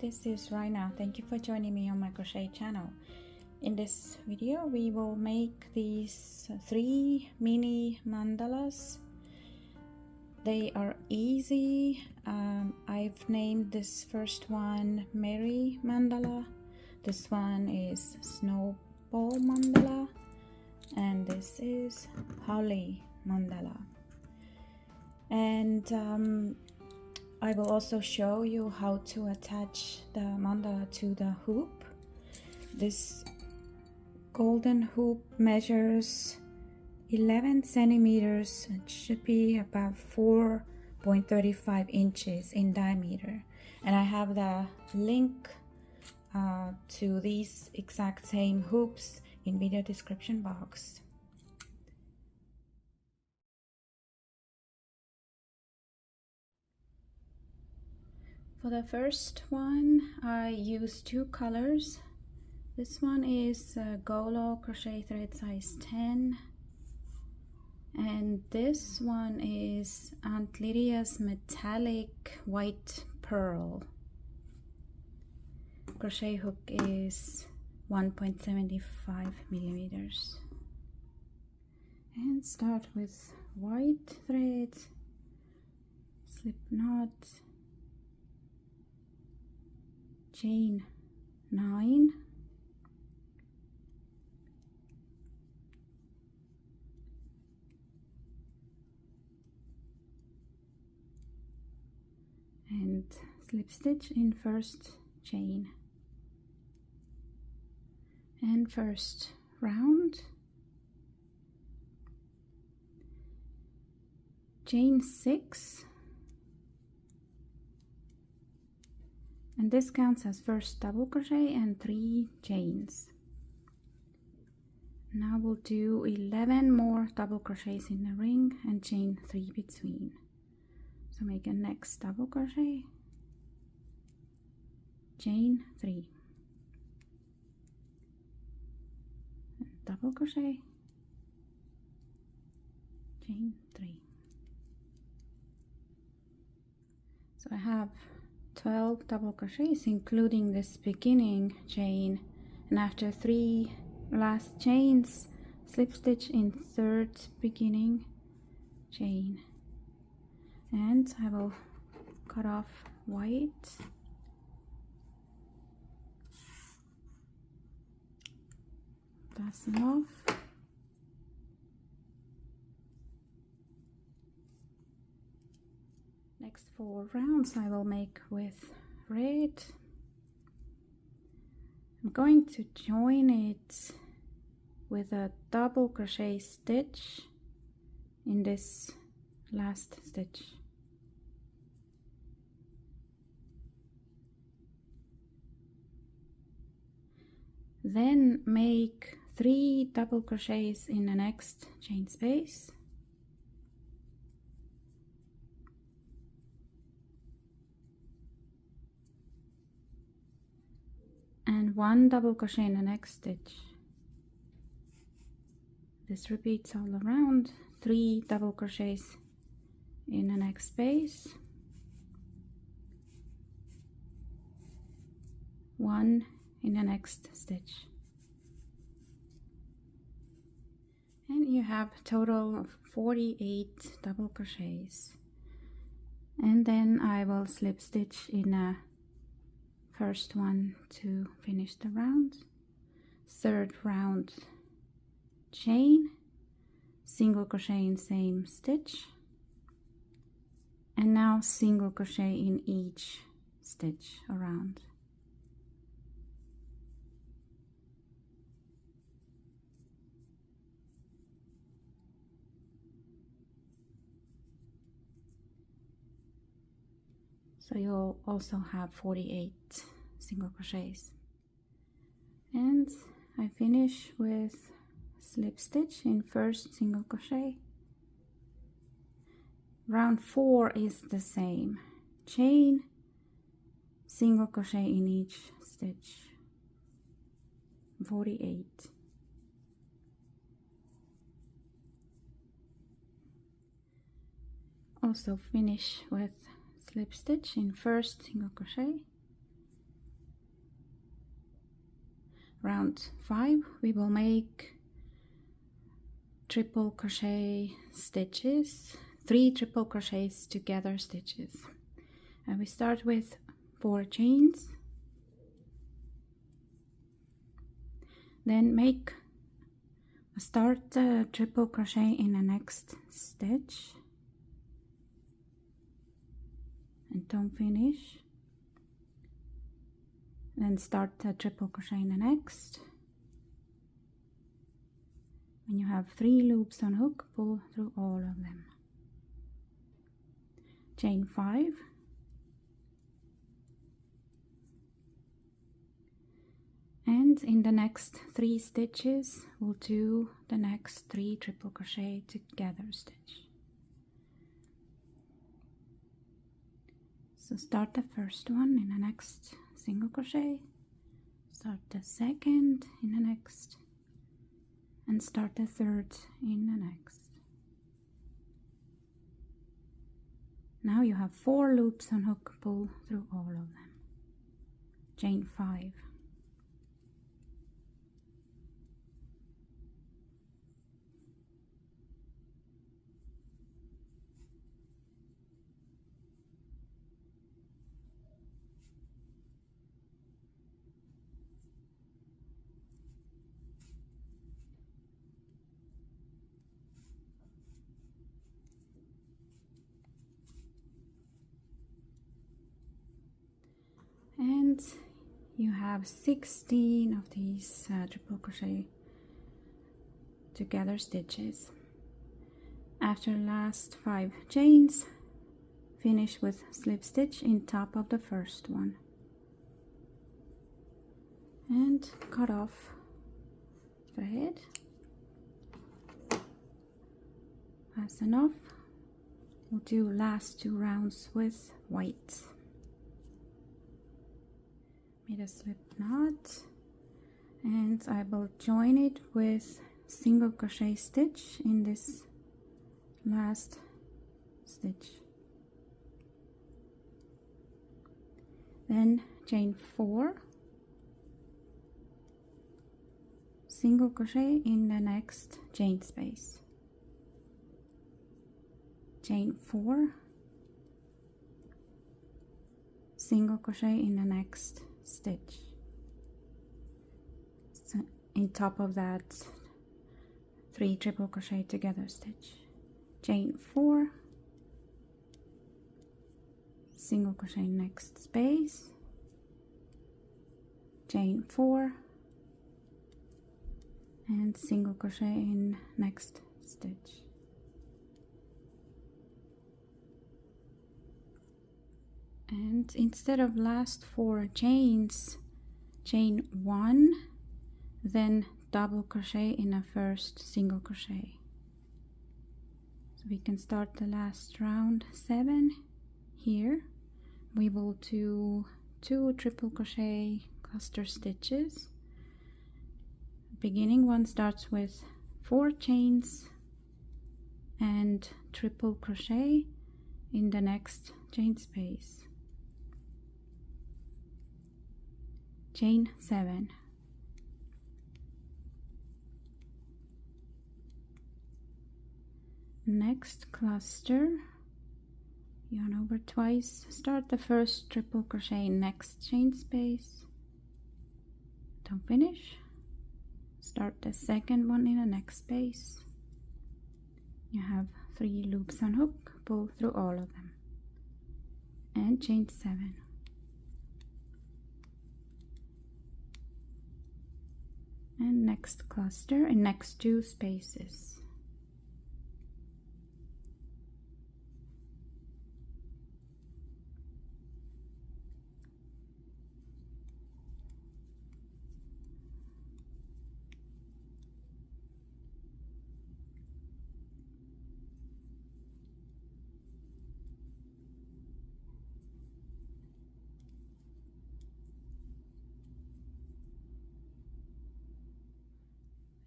this is Raina. Thank you for joining me on my crochet channel. In this video we will make these 3 mini mandalas. They are easy. I've named this first one Mini Mandala, this one is Snowball Mandala, and this is Holly Mandala. And I will also show you how to attach the mandala to the hoop. This golden hoop measures 11 centimeters. It should be about 4.35 inches in diameter. And I have the link to these exact same hoops in video description box. For the first one, I use 2 colors. This one is Golo crochet thread size 10, and this one is Aunt Lydia's metallic white pearl. Crochet hook is 1.75 millimeters. And start with white thread, slip knot, chain 9, and slip stitch in first chain and first round, chain 6, and this counts as first double crochet and 3 chains. Now we'll do 11 more double crochets in the ring and chain 3 between. So make a next double crochet, chain 3, and double crochet, chain 3. So I have 12 double crochets including this beginning chain, and after 3 last chains, slip stitch in third beginning chain, and I will cut off white, fasten off, next 4 rounds I will make with red. I'm going to join it with a double crochet stitch in this last stitch. Then make 3 double crochets in the next chain space, and 1 double crochet in the next stitch. This repeats all around. 3 double crochets in the next space, 1 in the next stitch, and you have a total of 48 double crochets. And then I will slip stitch in a first one to finish the round, third round chain, single crochet in same stitch, and now single crochet in each stitch around. So you'll also have 48 single crochets. And I finish with slip stitch in first single crochet. Round 4 is the same. Chain, single crochet in each stitch. 48. Also finish with slip stitch in first single crochet, round 5 we will make triple crochet stitches, 3 triple crochets together stitches, and we start with 4 chains, then start the triple crochet in the next stitch and don't finish, then start the triple crochet in the next. When you have 3 loops on hook, pull through all of them. Chain 5, and in the next 3 stitches we'll do the next 3 triple crochet together stitch. So start the first one in the next single crochet, start the second in the next, and start the third in the next. Now you have 4 loops on hook, pull through all of them. Chain 5. And you have 16 of these triple crochet together stitches. After last 5 chains, finish with slip stitch in top of the first one and cut off thread. That's enough. We'll do last 2 rounds with white. Made a slip knot, and I will join it with single crochet stitch in this last stitch. Then chain 4, single crochet in the next chain space, chain 4, single crochet in the next stitch. So in top of that 3 triple crochet together stitch, chain 4, single crochet next space, chain 4, and single crochet in next stitch. And instead of last 4 chains, chain 1, then double crochet in a first single crochet. So we can start the last round 7 here. We will do 2 triple crochet cluster stitches. Beginning one starts with 4 chains and triple crochet in the next chain space. Chain 7. Next cluster, yarn over twice, start the first triple crochet next chain space, don't finish, start the second one in the next space. You have 3 loops on hook, pull through all of them, and chain 7. And next cluster in next 2 spaces.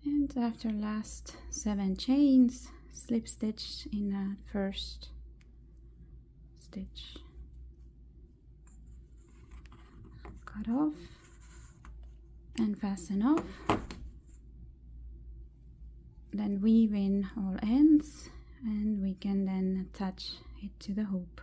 And after last 7 chains, slip stitch in that first stitch, cut off, and fasten off. Then weave in all ends and we can then attach it to the hoop.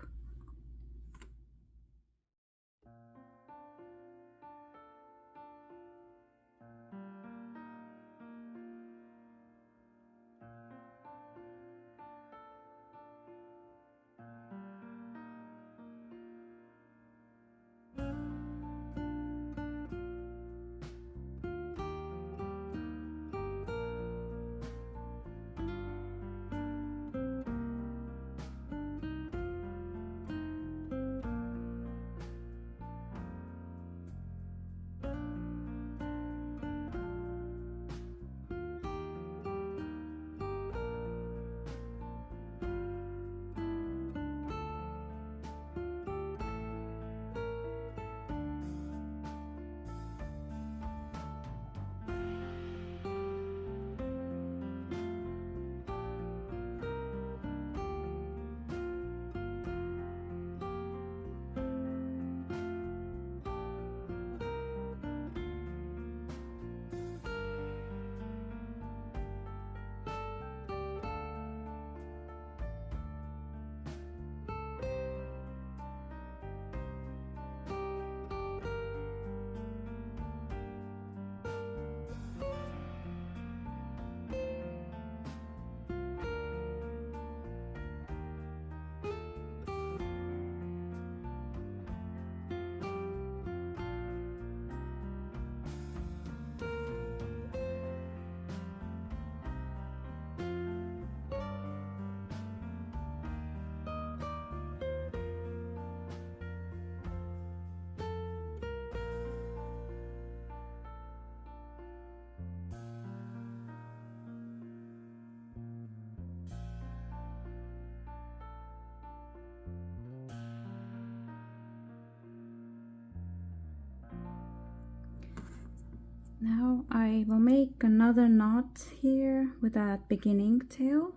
Now I will make another knot here with that beginning tail.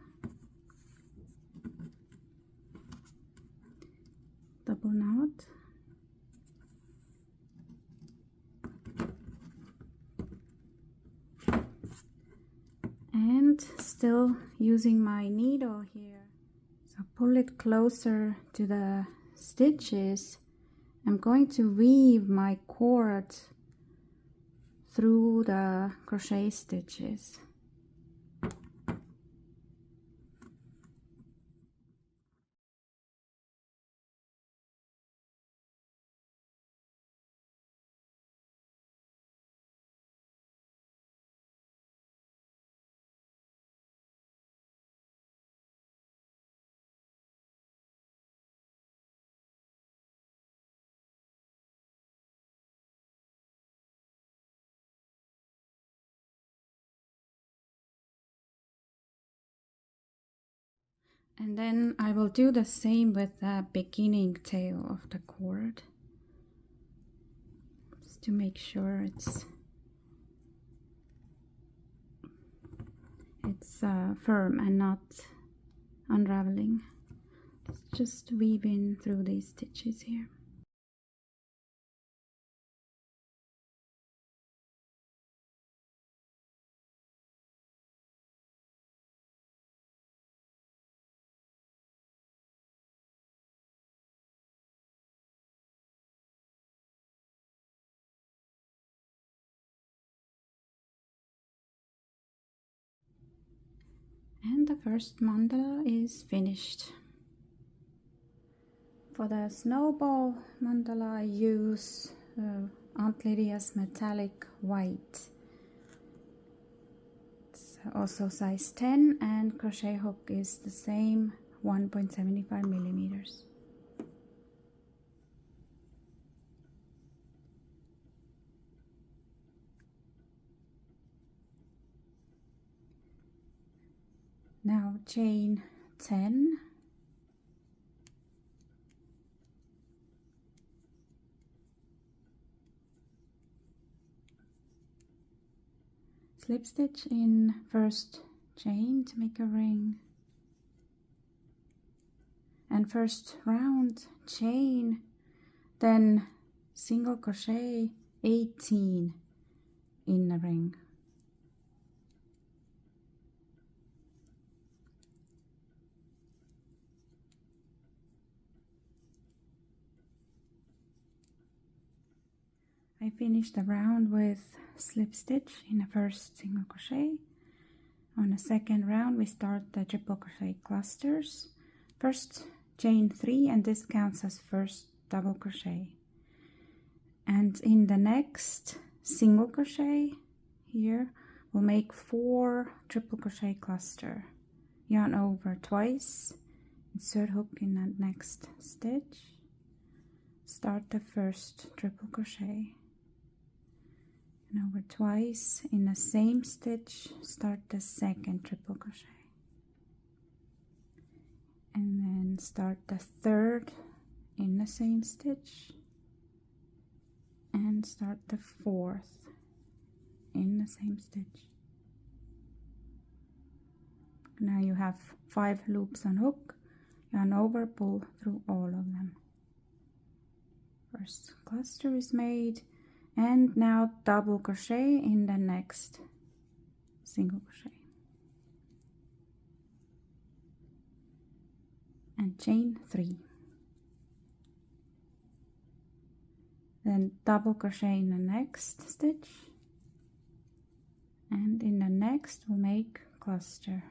Double knot. And still using my needle here. So pull it closer to the stitches. I'm going to weave my cord through the crochet stitches. And then I will do the same with the beginning tail of the cord, just to make sure it's firm and not unraveling. Just weave in through these stitches here. And the first mandala is finished. For the Snowball Mandala I use Aunt Lydia's metallic white. It's also size 10 and crochet hook is the same, 1.75 millimeters. Now chain 10, slip stitch in first chain to make a ring, and first round chain, then single crochet 18 inner ring. I finished the round with slip stitch in the first single crochet. On the second round we start the triple crochet clusters. First chain 3, and this counts as first double crochet. And in the next single crochet here we'll make 4 triple crochet cluster. Yarn over twice, insert hook in that next stitch, start the first triple crochet, and over twice in the same stitch start the second triple crochet, and then start the third in the same stitch and start the fourth in the same stitch. Now you have 5 loops on hook, yarn over, pull through all of them. First cluster is made, and now double crochet in the next single crochet and chain 3, then double crochet in the next stitch, and in the next we'll make cluster.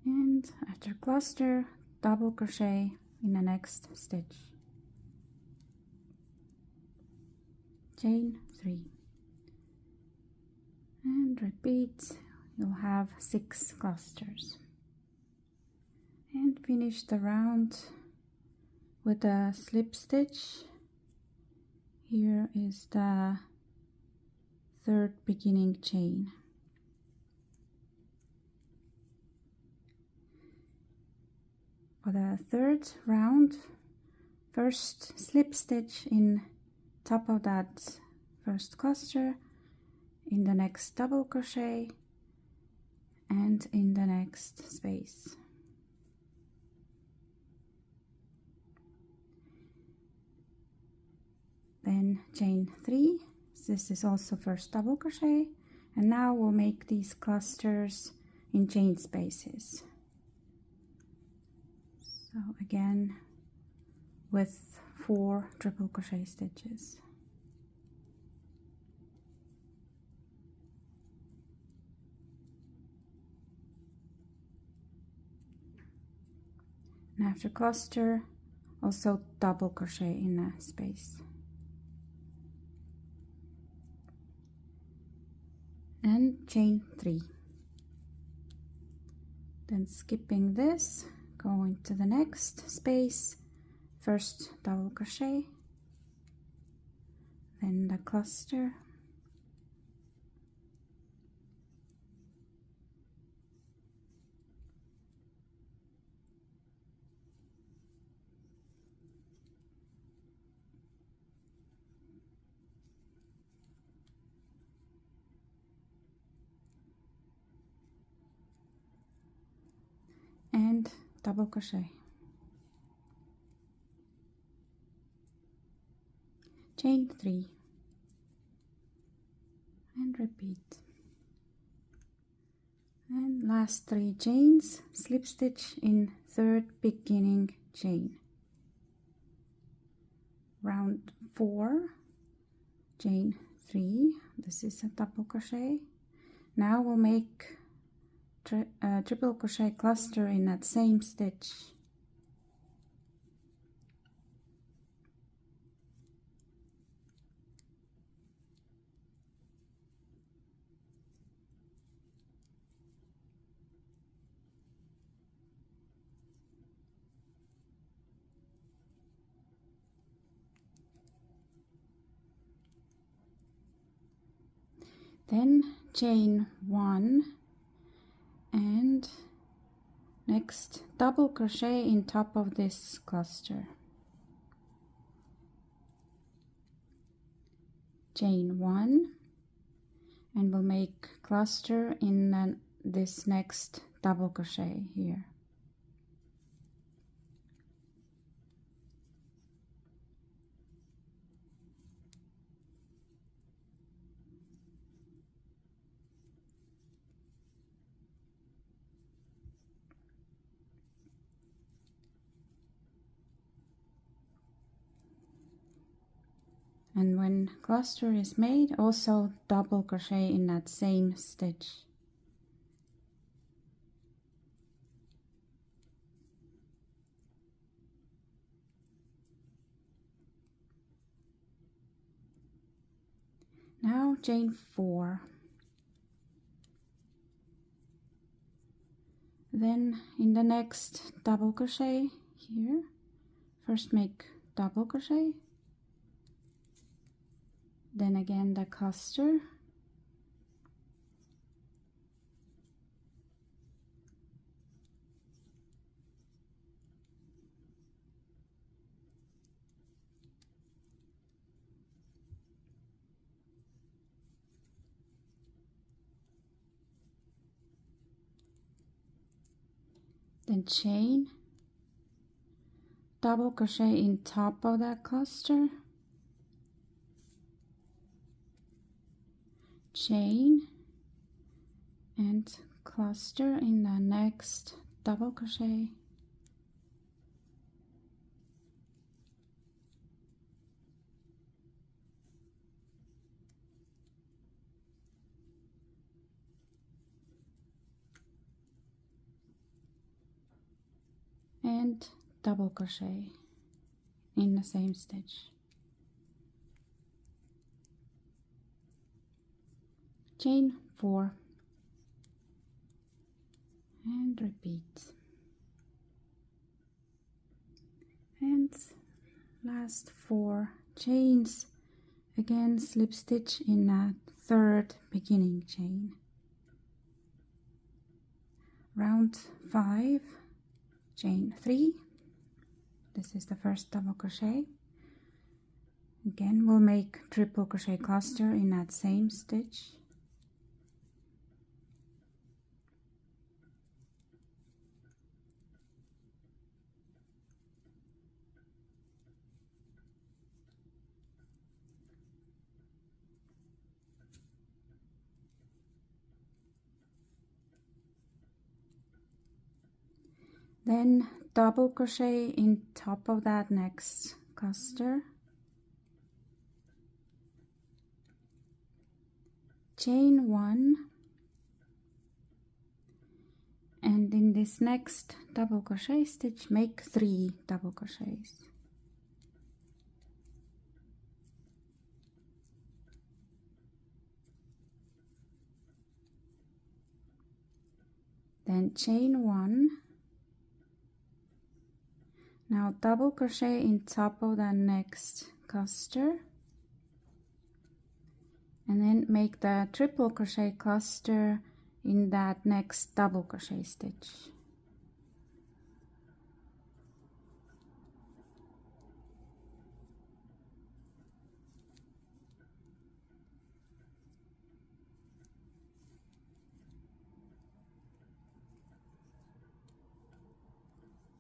And after cluster, double crochet in the next stitch, chain 3, and repeat. You'll have 6 clusters, and finish the round with a slip stitch. Here is the third beginning chain. For the third round, first slip stitch in top of that first cluster, in the next double crochet, and in the next space. Then chain 3, this is also first double crochet, and now we'll make these clusters in chain spaces. So again with 4 triple crochet stitches. And after cluster, also double crochet in a space. And chain 3. Then skipping this, going to the next space, first double crochet, then the cluster, and double crochet, chain 3, and repeat. And last 3 chains, slip stitch in third beginning chain. Round 4, chain 3, this is a double crochet. Now we'll make triple crochet cluster in that same stitch. Then chain 1 and Next, double crochet in top of this cluster. Chain 1, and we'll make cluster in this next double crochet here. And when cluster is made, also double crochet in that same stitch. Now chain 4. Then in the next double crochet here, first make double crochet, then again the cluster, then chain, double crochet in top of that cluster, chain, and cluster in the next double crochet, and double crochet in the same stitch. Chain 4 and repeat. And last 4 chains, again slip stitch in a third beginning chain. Round 5, chain 3. This is the first double crochet. Again we'll make triple crochet cluster in that same stitch. Then double crochet in top of that next cluster, chain 1, and in this next double crochet stitch make 3 double crochets. Then chain 1. Now double crochet in top of the next cluster, and then make the triple crochet cluster in that next double crochet stitch.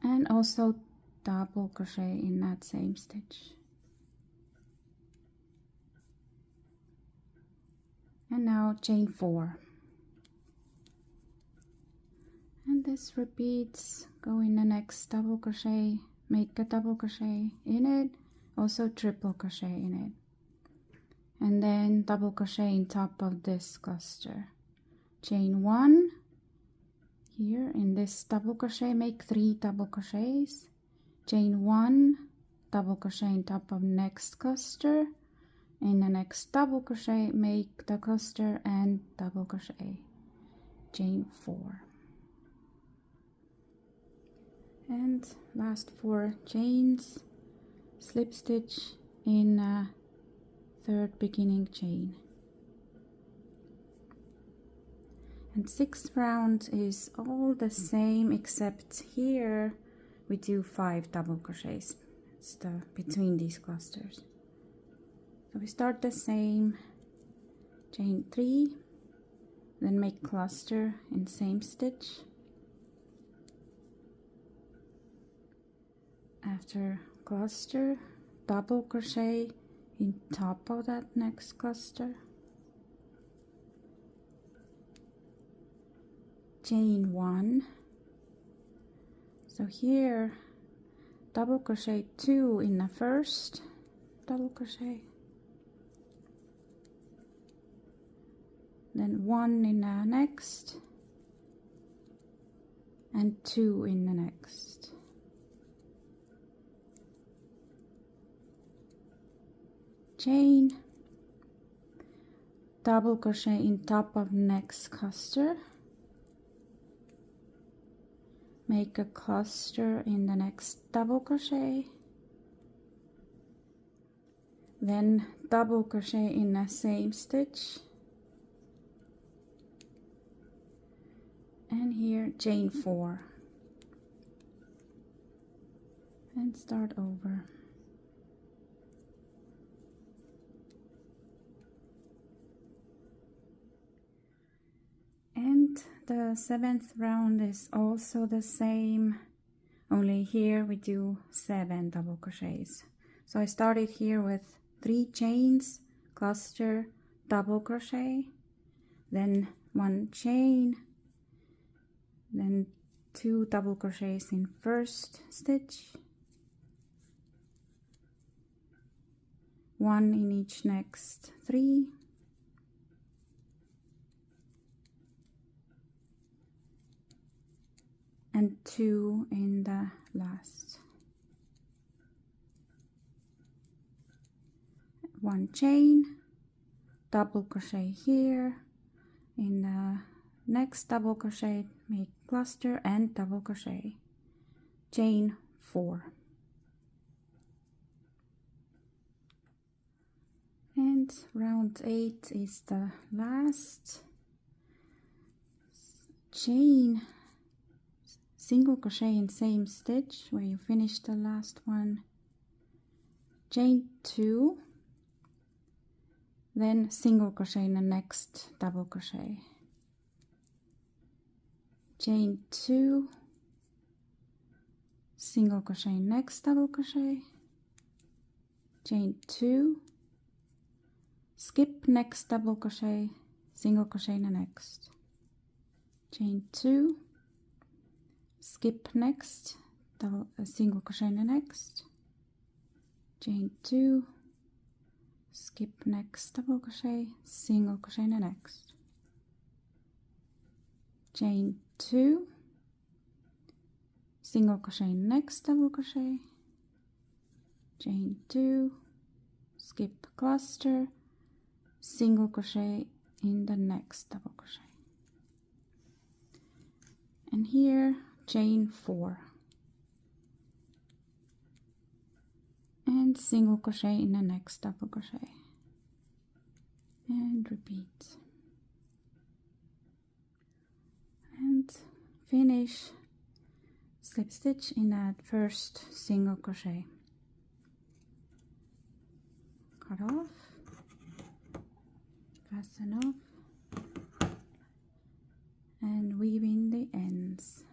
And also double crochet in that same stitch. And now chain 4. And this repeats, go in the next double crochet, make a double crochet in it, also triple crochet in it. And then double crochet in top of this cluster. Chain 1, here in this double crochet make 3 double crochets. Chain 1, double crochet in top of next cluster, in the next double crochet make the cluster and double crochet, chain 4, and last 4 chains, slip stitch in a third beginning chain. And sixth round is all the same, except here we do 5 double crochets. It's the between these clusters. So we start the same, chain 3, then make cluster in same stitch. After cluster, double crochet in top of that next cluster, chain 1. So here double crochet 2 in the first double crochet, then 1 in the next, and 2 in the next. Chain, double crochet in top of next cluster, make a cluster in the next double crochet, then double crochet in the same stitch, and here chain 4 and start over. And the 7th round is also the same, only here we do 7 double crochets. So I started here with 3 chains, cluster, double crochet, then 1 chain, then 2 double crochets in first stitch, 1 in each next 3, and 2 in the last. 1 chain, double crochet here, in the next double crochet make cluster and double crochet, chain 4. And round 8 is the last. Chain, single crochet in same stitch where you finish the last one, chain 2, then single crochet in the next double crochet, chain 2, single crochet next double crochet, chain 2, skip next double crochet, single crochet in the next, chain 2, skip next single crochet in the next, chain 2, skip next double crochet, single crochet in the next, chain 2, single crochet next double crochet, chain 2, skip cluster, single crochet in the next double crochet, and here chain 4 and single crochet in the next double crochet, and repeat, and finish slip stitch in that first single crochet, cut off, fasten off, and weave in the ends.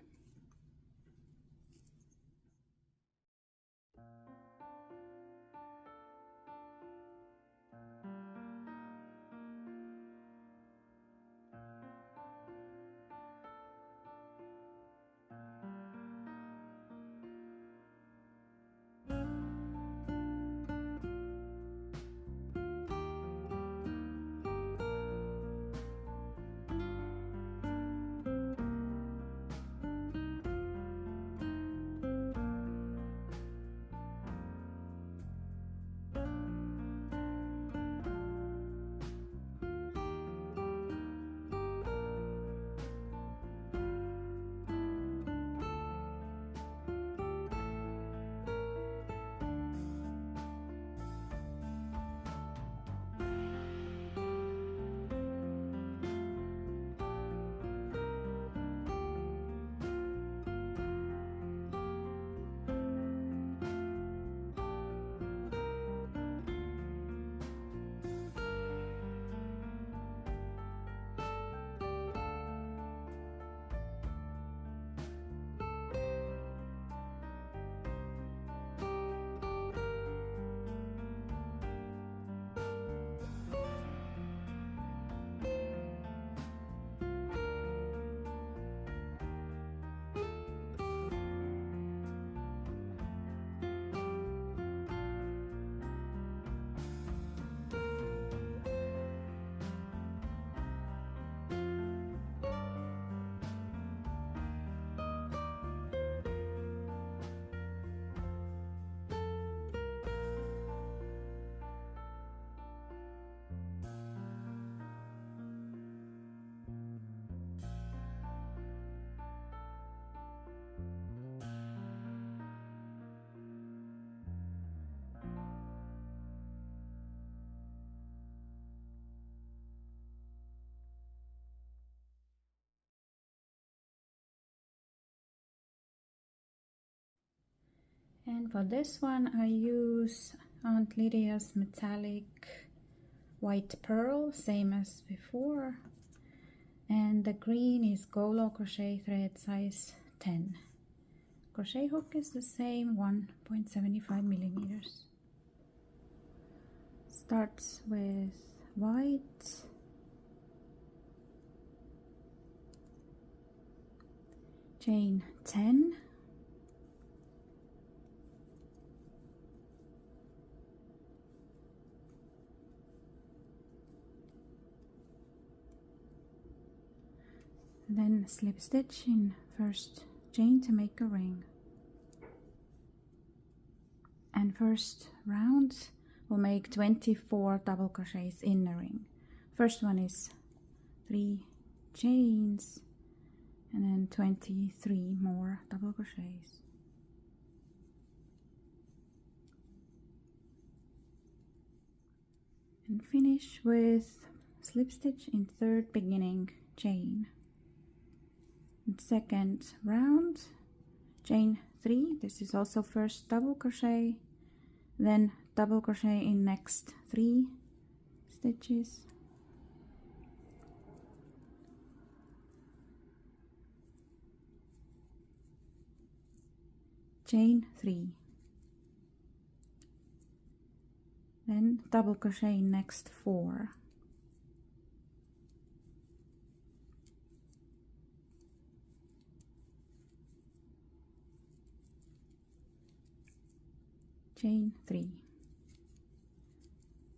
And for this one I use Aunt Lydia's metallic white pearl, same as before, and the green is Golo crochet thread size 10. Crochet hook is the same, 1.75 millimeters. Starts with white, chain 10, then slip stitch in first chain to make a ring. And first round we'll make 24 double crochets in the ring. First one is 3 chains and then 23 more double crochets. And finish with slip stitch in third beginning chain. And second round, chain 3, this is also first double crochet, then double crochet in next 3 stitches, chain 3, then double crochet in next 4, chain 3,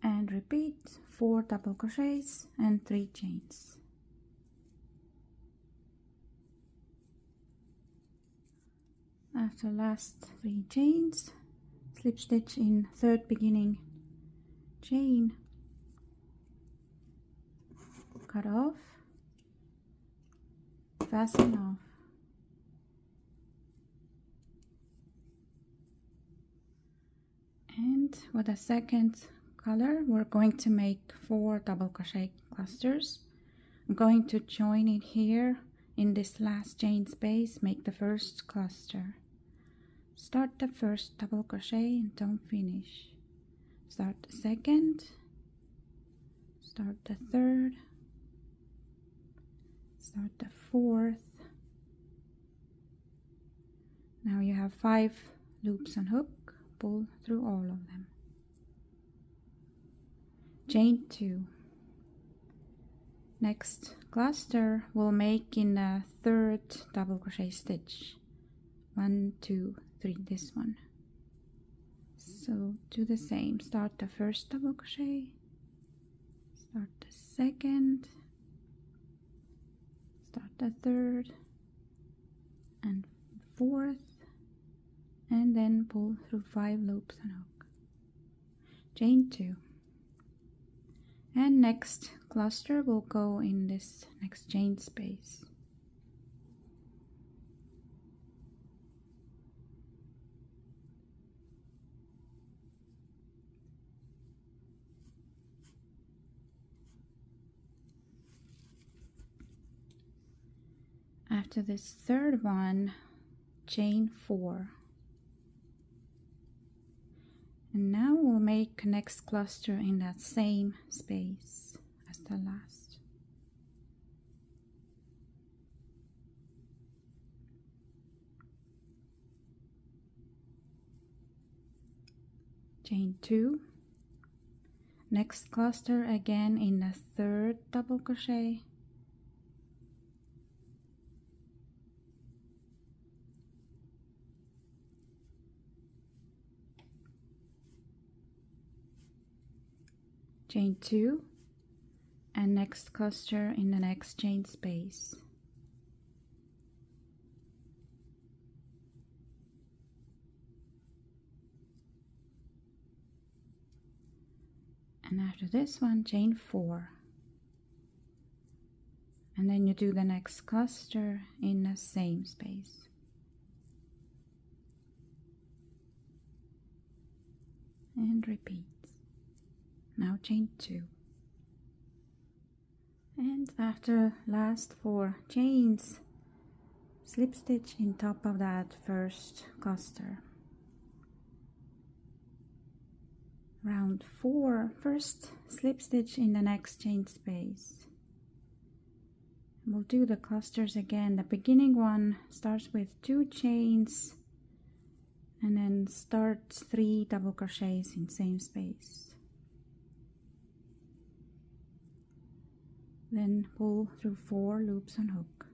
and repeat 4 double crochets and 3 chains. After last 3 chains, slip stitch in third beginning chain, cut off, fasten off. And with the second color we're going to make 4 double crochet clusters. I'm going to join it here in this last chain space, make the first cluster. Start the first double crochet and don't finish. Start the second, start the third, start the fourth. Now you have 5 loops on hook, pull through all of them. Chain 2. Next cluster we'll make in the third double crochet stitch. 1, 2, 3, this one. So do the same, start the first double crochet, start the second, start the third and fourth, and then pull through 5 loops on hook. Chain 2. And next cluster will go in this next chain space. After this third one, chain 4. And now we'll make next cluster in that same space as the last. Chain 2. Next cluster again in the third double crochet. Chain 2 and next cluster in the next chain space. And after this one, chain 4. And then you do the next cluster in the same space. And repeat. Now chain 2. And after last 4 chains, slip stitch in top of that first cluster. round 4, first slip stitch in the next chain space. We'll do the clusters again. The beginning one starts with 2 chains and then start 3 double crochets in same space. Then pull through 4 loops on hook.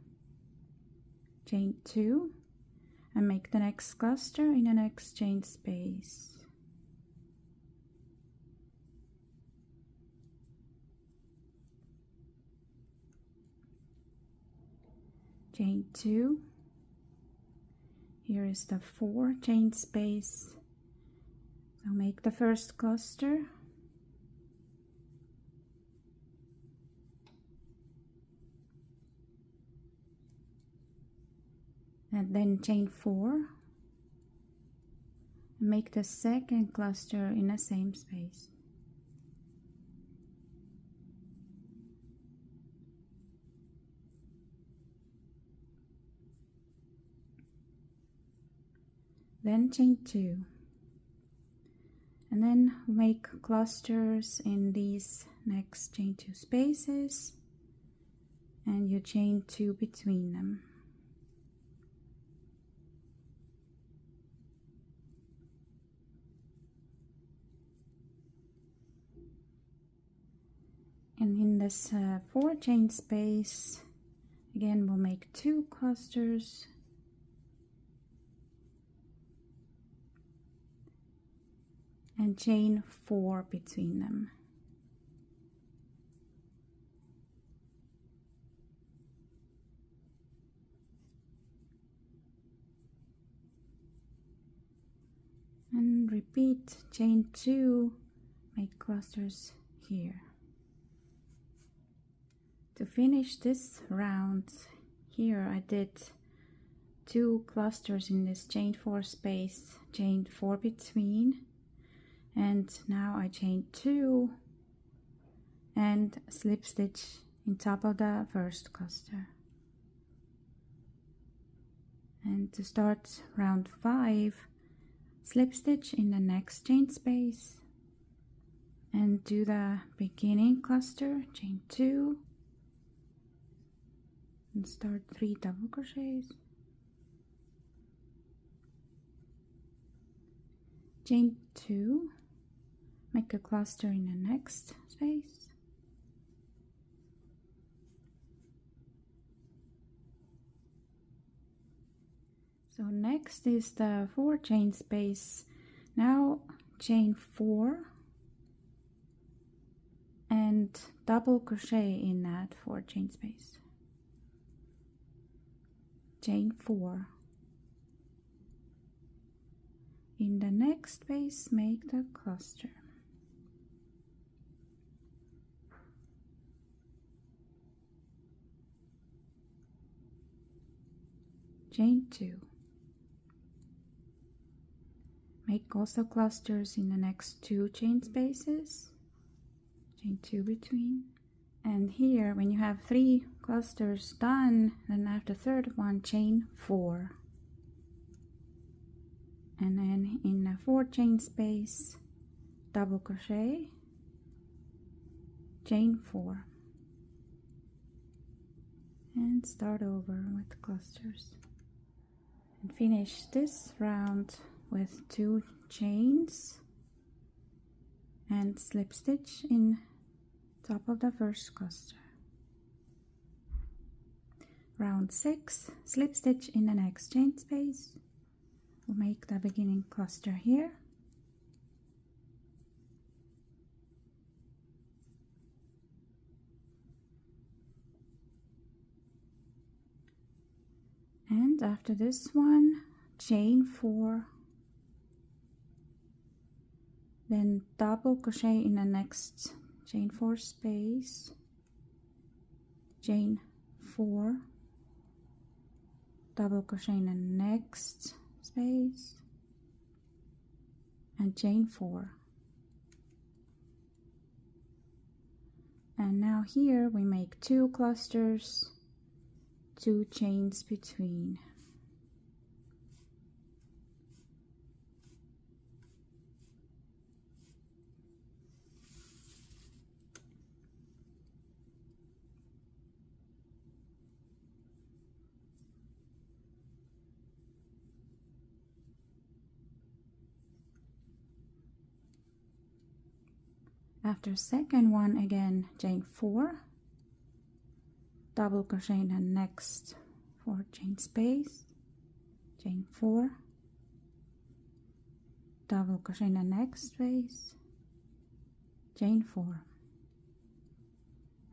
Chain 2 and make the next cluster in the next chain space. Chain 2. Here is the 4 chain space. So make the first cluster. And then chain 4. Make the second cluster in the same space. Then chain 2, and then make clusters in these next chain 2 spaces, and you chain 2 between them. And in this 4 chain space, again we'll make 2 clusters. And chain 4 between them. And repeat chain 2, make clusters here. To finish this round, here I did 2 clusters in this chain 4 space, chain 4 between. And now I chain 2 and slip stitch in top of the first cluster. And to start round 5, slip stitch in the next chain space and do the beginning cluster, chain 2 and start 3 double crochets. Chain 2. Make a cluster in the next space. So next is the 4 chain space. Now chain 4 and double crochet in that 4 chain space. Chain 4. In the next space, make the cluster. Chain 2. Make also clusters in the next 2 chain spaces, chain 2 between. And here, when you have 3 clusters done, then after the third one, chain 4. And then in a 4 chain space, double crochet, chain 4. And start over with clusters. And finish this round with 2 chains and slip stitch in top of the first cluster. Round 6, slip stitch in the next chain space. We'll make the beginning cluster here. And after this one, chain 4, then double crochet in the next chain 4 space, chain 4, double crochet in the next space, and chain 4. And now here we make 2 clusters, 2 chains between. After second one, again chain 4, double crochet in the next 4 chain space, chain 4, double crochet in the next space, chain 4,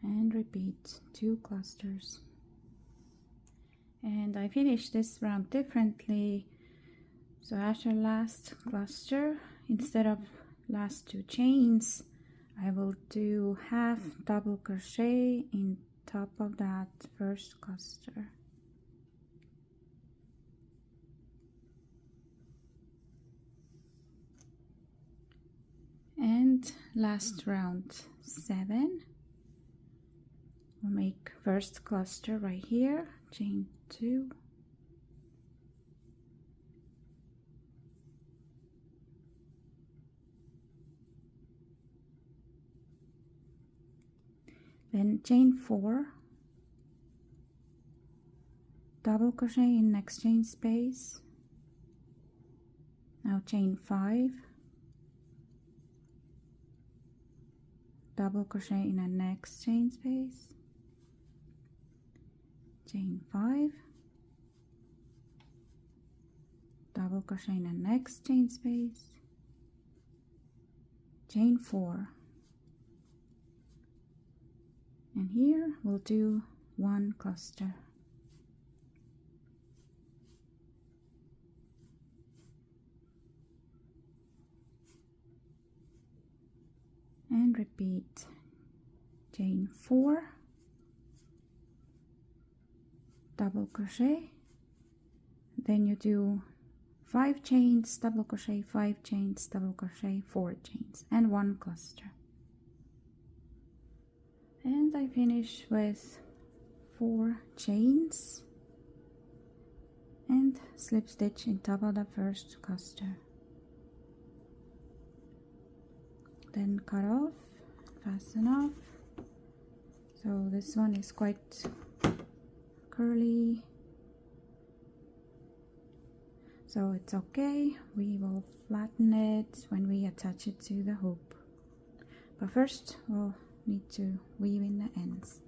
and repeat 2 clusters. And I finished this round differently. So after last cluster, instead of last 2 chains, I will do half double crochet in top of that first cluster. And last round 7, we'll make first cluster right here, chain 2, then chain 4, double crochet in next chain space, now chain 5, double crochet in the next chain space, chain 5, double crochet in the next chain space, chain 4, and here we'll do 1 cluster. And repeat chain 4, double crochet, then you do 5 chains, double crochet, 5 chains, double crochet, 4 chains, and 1 cluster. And I finish with 4 chains and slip stitch in top of the first cluster. Then cut off, fasten off. So this one is quite curly, so it's okay. We will flatten it when we attach it to the hoop, but first we'll need to weave in the ends.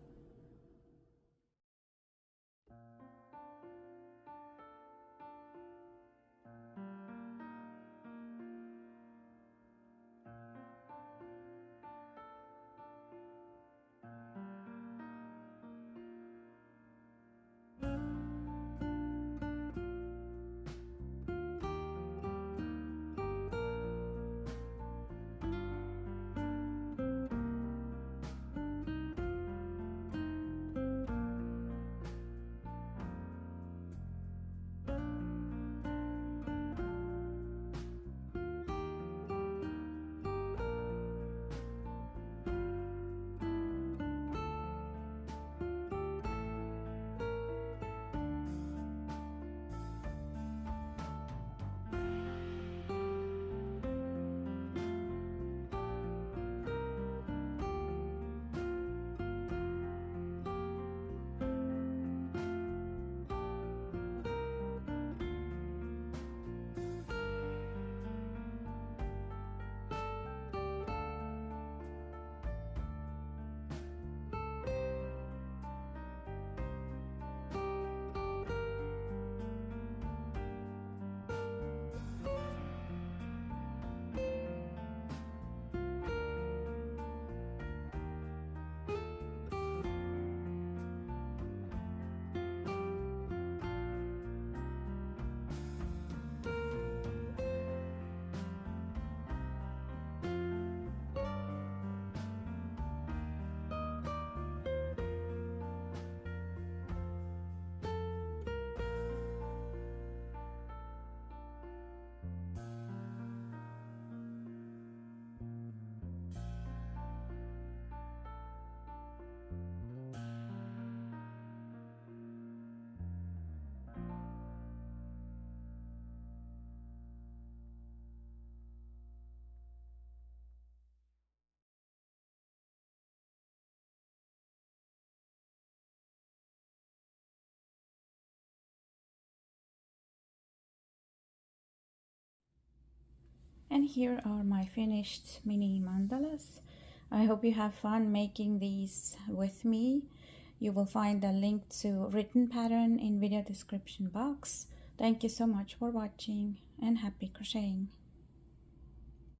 And here are my finished mini mandalas. I hope you have fun making these with me. You will find a link to written pattern in video description box. Thank you so much for watching and happy crocheting.